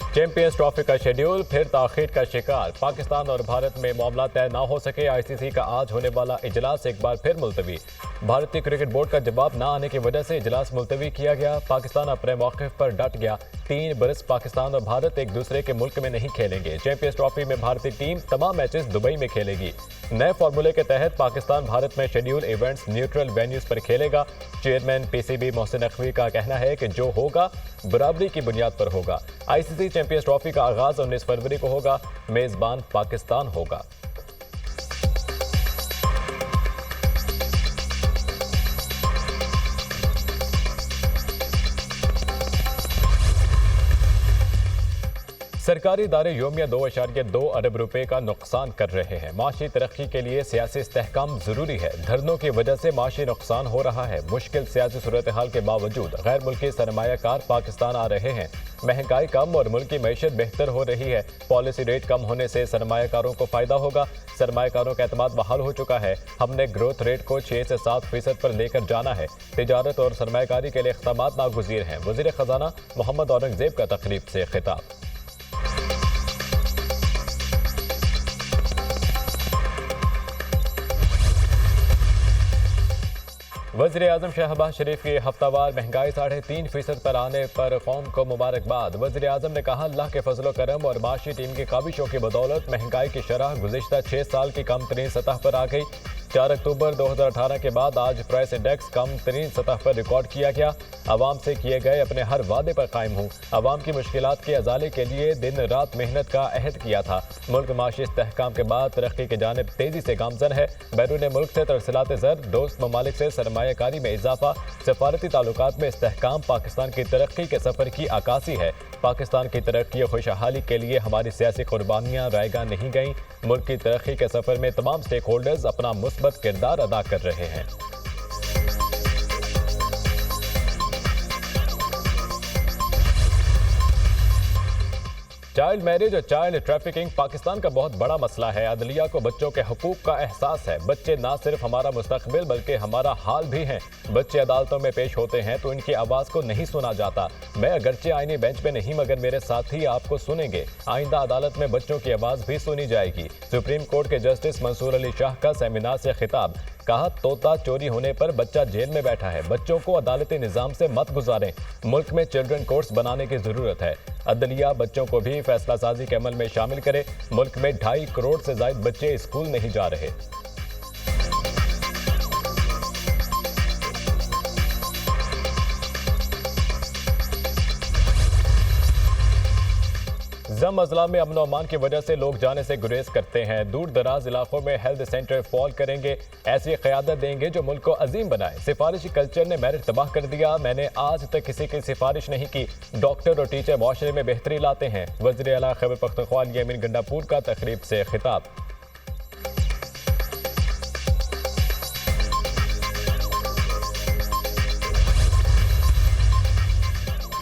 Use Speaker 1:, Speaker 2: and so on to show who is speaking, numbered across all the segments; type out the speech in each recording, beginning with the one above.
Speaker 1: Champions trophy का schedule फिर ताखीर का शिकार। पाकिस्तान और भारत में मामला तय न हो सके। आईसीसी का आज होने वाला इजलास एक बार फिर मुलतवी। भारतीय क्रिकेट बोर्ड का जवाब न आने की वजह से इजलास मुलतवी किया गया। पाकिस्तान अपने मौक़िफ़ पर डट गया। 3 बरस पाकिस्तान और भारत एक दूसरे के मुल्क में नहीं खेलेंगे। चैंपियंस ट्रॉफी में भारतीय टीम तमाम मैचेस दुबई में खेलेगी। नए फार्मूले के तहत पाकिस्तान भारत में शेड्यूल इवेंट्स न्यूट्रल वेन्यूज पर खेलेगा। चेयरमैन पीसीबी मोहसिन नकवी का कहना है कि जो होगा बराबरी की बुनियाद पर होगा। आईसीसी चैंपियंस ट्रॉफी का आगाज 19 फरवरी को होगा। मेजबान पाकिस्तान होगा। सरकारी इदारे योमिया 2.2 अरब रुपए का नुकसान कर रहे हैं। माशी तरक्की के लिए सियासी इस्तेहकाम जरूरी है। धरनों की वजह से माशी नुकसान हो रहा है। मुश्किल सियासी सूरत हाल के बावजूद गैर मुल्की सरमायाकार पाकिस्तान आ रहे हैं। महंगाई कम और मुल्क की मैशत बेहतर हो रही है। पॉलिसी रेट कम होने से सरमायाकारों को फायदा होगा। सरमायाकारों का एतमाद बहाल हो चुका है। हमने ग्रोथ रेट को 6 से 7% पर लेकर जाना है। तिजारत और सरमायाकारी के लिए इक़दामात नागुज़ीर हैं। वज़ीर ख़जाना मोहम्मद औरंगज़ेब का तकरीब से खिताब। वज़ीर-ए-आज़म शहबाज शरीफ की हफ्तावार महंगाई 3.5% पर आने पर कौम को मुबारकबाद। वज़ीर-ए-आज़म ने कहा, अल्लाह के फजल करम और माशी टीम की काविशों की बदौलत महंगाई की शरह गुज़िश्ता 6 साल की कम तरीन सतह पर आ गई। 4 अक्टूबर 2018 के बाद आज प्राइस इंडेक्स कम तरीन सतह पर रिकॉर्ड किया गया। आवाम से किए गए अपने हर वादे पर कायम हूँ। आवाम की मुश्किलात के अजाले के लिए दिन रात मेहनत का अहद किया था। मुल्क माशी इस्तेहकाम के बाद तरक्की की जानिब तेजी से गामजन है। बैरून मुल्क से तरसीलात ज़र, दोस्त ममालिक से सरमायाकारी में इजाफा, सफारती ताल्लुकात में इस्तेहकाम पाकिस्तान की तरक्की के सफ़र की अक्कासी है। पाकिस्तान की तरक्की और खुशहाली के लिए हमारी सियासी कुर्बानियाँ रायगा नहीं गईं। मुल्क की तरक्की के सफ़र में तमाम स्टेक होल्डर्स अपना मुस्बत किरदार अदा कर रहे हैं। चाइल्ड मैरिज और चाइल्ड ट्रैफिकिंग पाकिस्तान का बहुत बड़ा मसला है। अदलिया को बच्चों के हुकूक का एहसास है। बच्चे ना सिर्फ हमारा मुस्तकबिल बल्कि हमारा हाल भी हैं। बच्चे अदालतों में पेश होते हैं तो इनकी आवाज़ को नहीं सुना जाता। मैं अगरचे आईनी बेंच पे नहीं मगर मेरे साथी आपको सुनेंगे। आइंदा अदालत में बच्चों की आवाज़ भी सुनी जाएगी। सुप्रीम कोर्ट के जस्टिस मंसूर अली शाह का सेमिनार से खिताब। कहा, तोता चोरी होने पर बच्चा जेल में बैठा है। बच्चों को अदालती निज़ाम से मत गुजारें। मुल्क में चिल्ड्रन कोर्ट्स बनाने की ज़रूरत है। अदलिया बच्चों को भी फैसला साजी के अमल में शामिल करे। मुल्क में 2.5 करोड़ से ज़ायद बच्चे स्कूल नहीं जा रहे। जम अजला में अमन अमान की वजह से लोग जाने से गुरेज करते हैं। दूर दराज इलाकों में हेल्थ सेंटर फॉल करेंगे। ऐसी क़यादत देंगे जो मुल्क को अजीम बनाए। सिफारिशी कल्चर ने मेरिट तबाह कर दिया। मैंने आज तक किसी की सिफारिश नहीं की। डॉक्टर और टीचर माशरे में बेहतरी लाते हैं। वज़ीर आला खैबर पख्तूनख्वा यामीन गंडापुर का तकरीब से खिताब।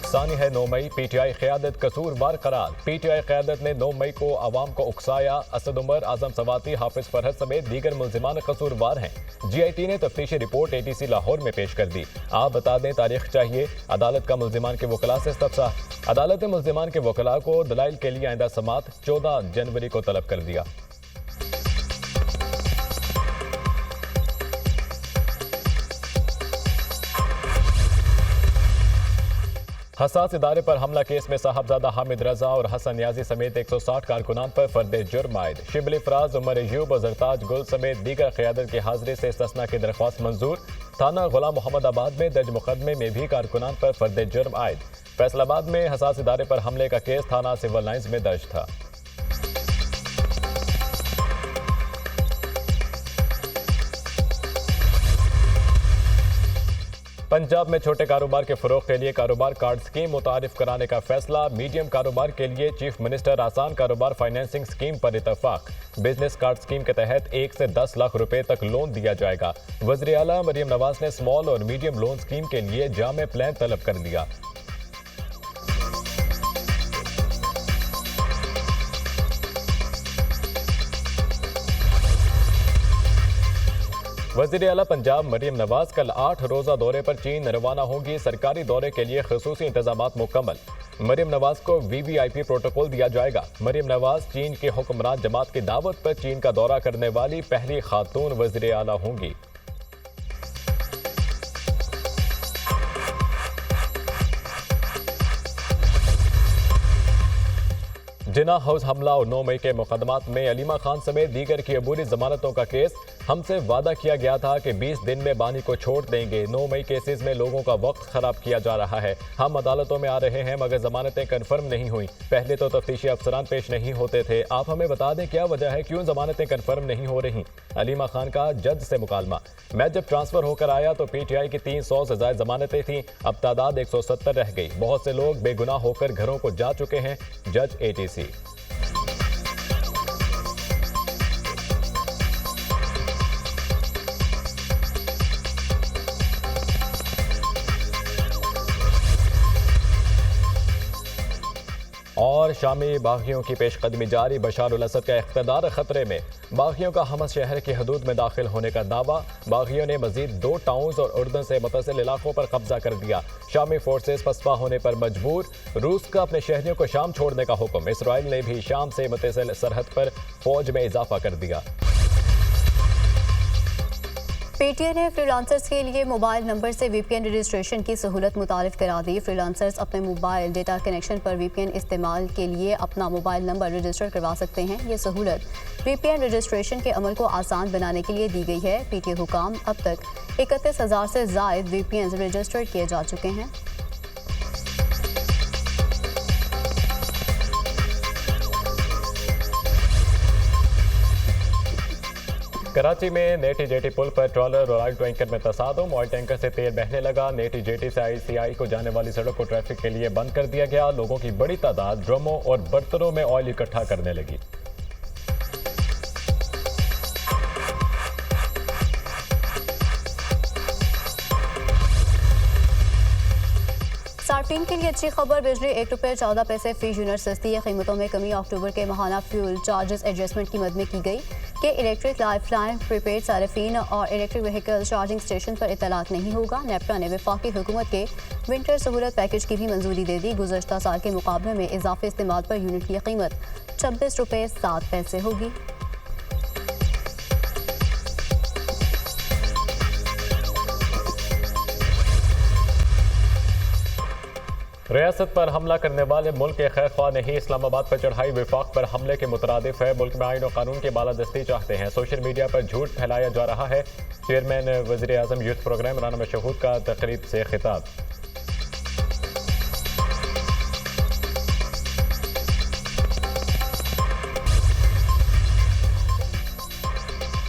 Speaker 1: सानी है 9 मई। पीटीआई क़यादत कसूरवार करार। पीटीआई क़यादत ने 9 मई को आवाम को उकसाया। असद उमर, आजम सवाती, हाफिज फरहद समेत दीगर मुल्जिमान कसूरवार हैं। जीआईटी ने तफ्तीशी रिपोर्ट एटीसी लाहौर में पेश कर दी। आप बता दें तारीख चाहिए। अदालत का मुल्जिमान के वकला से इस्तफ्सार। अदालत ने मुल्जिमान के वकला को दलाइल के लिए आइंदा समात 14 जनवरी को तलब कर दिया। हसास इदारे पर हमला केस में साहबजादा हामिद रजा और हसन नियाजी समेत 160 कारकुनान पर फर्द जुर्म आयद। शिबली फराज, उमर अयूब और जरताज गुल समेत दीगर क़यादत की हाजिरी से इस्तिस्ना की दरख्वास्त मंजूर। थाना गुलाम मोहम्मदाबाद में दर्ज मुकदमे में भी कारकुनान पर फर्द जुर्म आयद। फैसलाबाद में हसास इदारे पर हमले का केस थाना सिविल लाइन्स में दर्ज था। पंजाब में छोटे कारोबार के फ़रोग़ के लिए कारोबार कार्ड स्कीम मुतारिफ कराने का फैसला। मीडियम कारोबार के लिए चीफ मिनिस्टर आसान कारोबार फाइनेंसिंग स्कीम पर इतफाक। बिजनेस कार्ड स्कीम के तहत 1 से 10 लाख रुपए तक लोन दिया जाएगा। वज़ीर आला मरियम नवाज ने स्मॉल और मीडियम लोन स्कीम के लिए जामे प्लान तलब कर दिया। वज़ीर आला पंजाब मरियम नवाज कल 8 रोज़ा दौरे पर चीन रवाना होंगी। सरकारी दौरे के लिए ख़ुसूसी इंतजामात मुकम्मल। मरियम नवाज को वीवीआईपी प्रोटोकॉल दिया जाएगा। मरियम नवाज चीन के हुक्मरान जमात की दावत पर चीन का दौरा करने वाली पहली खातून वज़ीर आला होंगी। जिना हाउस हमला और 9 मई के मुकदमात में अलीमा खान समेत दीगर की अबूरी जमानतों का केस। हमसे वादा किया गया था कि 20 दिन में बानी को छोड़ देंगे। 9 मई केसेस में लोगों का वक्त खराब किया जा रहा है। हम अदालतों में आ रहे हैं मगर जमानतें कन्फर्म नहीं हुई। पहले तो तफ्तीशी अफसरान पेश नहीं होते थे। आप हमें बता दें क्या वजह है, क्यों जमानतें कन्फर्म नहीं हो रही। अलीमा खान का जज से मुकालमा। मैं जब ट्रांसफर होकर आया तो पीटीआई की 300 से ज्यादा जमानतें थीं, अब तादाद 170 रह गई। बहुत से लोग बेगुनाह होकर घरों को जा चुके हैं। जज एटीसी। और शामी बागियों की पेशकदमी जारी। बशार उल असद का इख्तिदार खतरे में। बागियों का हमस शहर की हदूद में दाखिल होने का दावा। बागियों ने मजीद 2 टाउन्स और उर्दन से मुतसिल इलाकों पर कब्जा कर दिया। शामी फोर्सेस पसपा होने पर मजबूर। रूस का अपने शहरियों को शाम छोड़ने का हुक्म। इसराइल ने भी शाम से मुतसिल सरहद पर फौज में इजाफा कर दिया।
Speaker 2: पेटीएम ने फ्रीलांसर्स के लिए मोबाइल नंबर से वीपीएन रजिस्ट्रेशन की सहूलत मुतारिफ करा दी। फ्रीलांसर्स अपने मोबाइल डेटा कनेक्शन पर वीपीएन इस्तेमाल के लिए अपना मोबाइल नंबर रजिस्टर करवा सकते हैं। ये सहूलत वीपीएन रजिस्ट्रेशन के अमल को आसान बनाने के लिए दी गई है। पीटीए हुकाम अब तक 31,000 से ज़ायद वीपीएन रजिस्टर किए जा चुके हैं।
Speaker 1: कराची में नेटी जेटी पुल पर ट्रॉलर और ऑयल टैंकर में तसादुम। ऑयल टैंकर से तेल बहने लगा। नेटी जेटी से आईसीआई को जाने वाली सड़क को ट्रैफिक के लिए बंद कर दिया गया। लोगों की बड़ी तादाद ड्रमों और बर्तनों में ऑयल इकट्ठा करने लगी।
Speaker 2: सार्फिन के लिए अच्छी खबर। बिजली ₹1.14 फी यूनिट सस्ती है। कीमतों में कमी। अक्टूबर के माहाना फ्यूल चार्जेस एडजस्टमेंट की मद में की गई कि इलेक्ट्रिक लाइफलाइन प्रीपेड सार्फिन और इलेक्ट्रिक व्हीकल चार्जिंग स्टेशन पर इतलाक नहीं होगा। नेपटा ने वफाकी हुकूमत के विंटर सहूलत पैकेज की भी मंजूरी दे दी। गुज़श्ता साल के मुकाबले में इजाफी इस्तेमाल पर यूनिट की कीमत ₹26.07 होगी।
Speaker 1: रियासत पर हमला करने वाले मुल्क के खैर ख्वाह नहीं। इस्लामाबाद पर चढ़ाई विफाक पर हमले के मुतरादिफ है। मुल्क में आईन और कानून की बालादस्ती चाहते हैं। सोशल मीडिया पर झूठ फैलाया जा रहा है। चेयरमैन वज़ीर आज़म यूथ प्रोग्राम राना मशहूद का तकरीब से खिताब।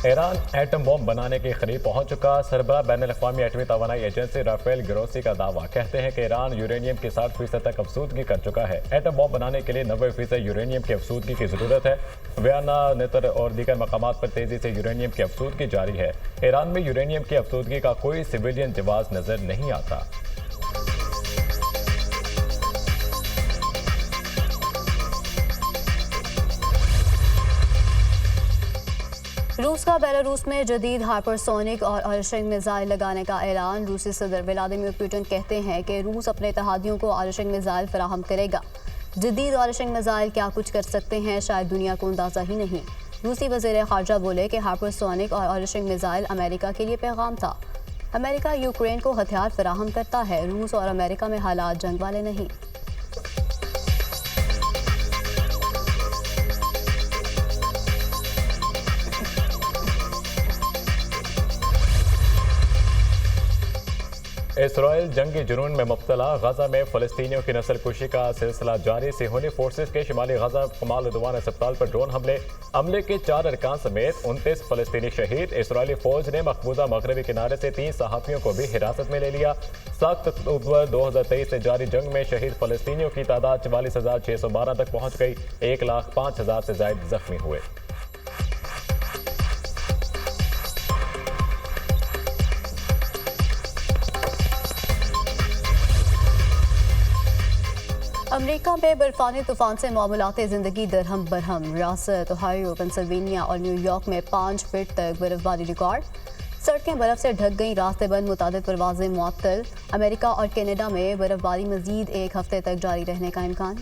Speaker 1: ईरान एटम बम बनाने के करीब पहुंच चुका। सरबराह बैनुल-अक़वामी एटमी तवानाई एजेंसी राफेल ग्रोसी का दावा। कहते हैं कि ईरान यूरेनियम की 60% तक अफसूदगी कर चुका है। एटम बम बनाने के लिए 90% यूरेनियम की अफसूदगी की जरूरत है। वियना, नेतर और दीगर मकामात पर तेजी से यूरेनियम की अफसूदगी जारी है। ईरान में यूरेनियम की अफसूदगी का कोई सिविलियन जवाब नजर नहीं आता।
Speaker 2: रूस का बेलारूस में जदीद हाइपरसोनिक और आलिशान मिसाइल लगाने का ऐलान। रूसी सदर व्लादिमीर पुतिन कहते हैं कि रूस अपने इत्तेहादियों को आलिशान मिसाइल फराहम करेगा। जदीद आलिशान मिसाइल क्या कुछ कर सकते हैं, शायद दुनिया को अंदाजा ही नहीं। रूसी वज़ीर ख़ारजा बोले कि हाइपरसोनिक और आलिशान मिसाइल अमेरिका के लिए पैगाम था। अमेरिका यूक्रेन को हथियार फराहम करता है। रूस और अमेरिका में हालात जंग वाले नहीं।
Speaker 1: इसराइल जंगी जुनून में मुब्तला। गजा में फ़लस्तीनियों की नस्लकुशी का सिलसिला जारी। सिहोनी फोर्सेस के शिमाली गजा कमाल उद्वान अस्पताल पर ड्रोन हमले के 4 अरकान समेत 29 फ़लस्तीनी शहीद। इसराइली फौज ने मकबूजा मगरबी किनारे से 3 सहाफ़ियों को भी हिरासत में ले लिया। 7 अक्टूबर 2023 से जारी जंग में शहीद फ़लस्तीनियों की तादाद 44,612 तक पहुँच गई। 1,05,000 से ज़ायद जख्मी हुए।
Speaker 2: अमेरिका में बर्फानी तूफान से मामूलात ज़िंदगी दरहम बरहम। रियासत ओहायो, पेंसिल्वेनिया और न्यूयॉर्क में 5 फीट तक बर्फबारी रिकॉर्ड। सड़कें बर्फ से ढक गई, रास्ते बंद, मुतादिद परवाजें मुअत्तल। अमेरिका और कनाडा में बर्फबारी मजीद एक हफ्ते तक जारी रहने का इम्कान।